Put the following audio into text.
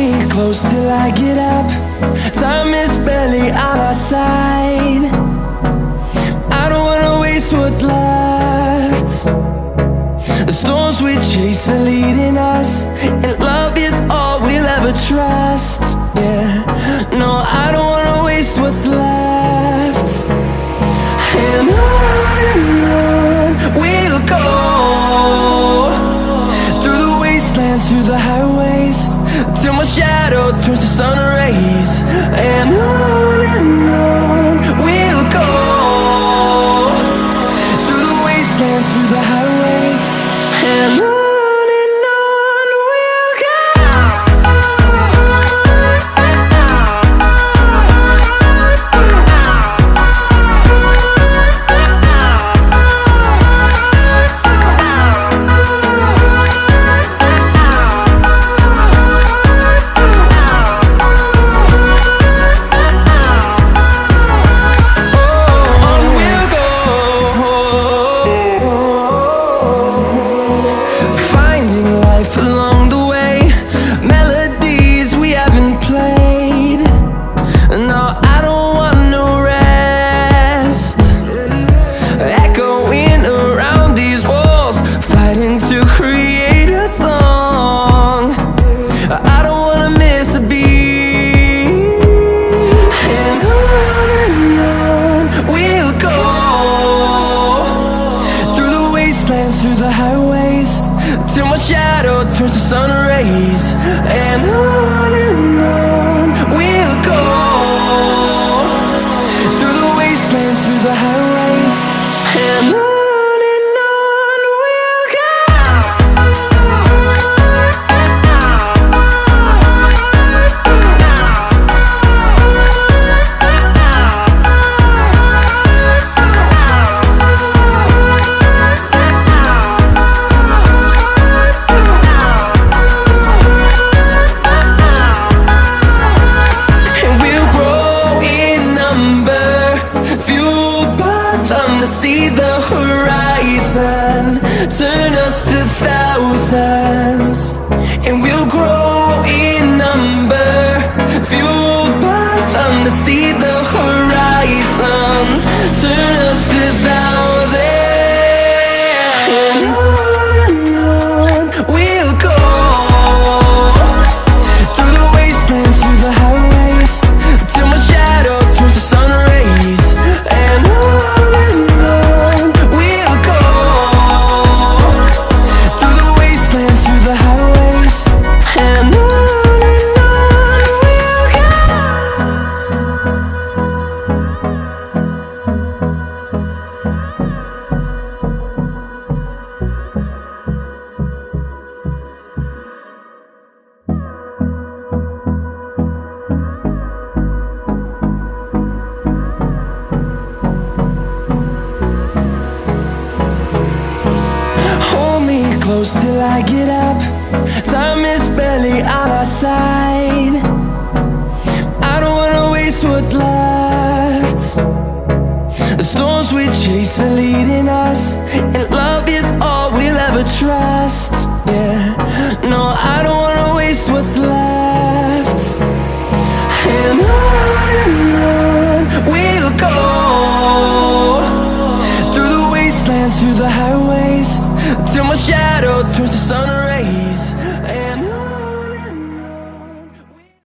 me close till I get up. Time is barely on our side. I don't wanna waste what's left. The storms we chase are leading us, and love is all we'll ever trust. Yeah, no, I don't wanna waste what's left. And on we'll go, through the wastelands, through the highways, till my shadow turns to sun rays. And on we'll go, through the wastelands, through the highways, and on we'll go. Through the highways, till my shadow turns to sun rays. And on we'll go, through the wastelands, through the highways, and on we'll go. To see the horizon turn us to thousands, and we'll grow in number, fueled by them. To see the horizon turn us to thousands, and on we'll go, through the wastelands, through the highways, till my shadow turns to sun rays. And close till I get up. Time is barely on our side. I don't wanna waste what's left. The storms we chase are leading us, and love is all we'll ever trust. Yeah, no, I don't wanna waste what's left. And on we'll go, through the wastelands, through the highways, till my shadow turns to sun rays.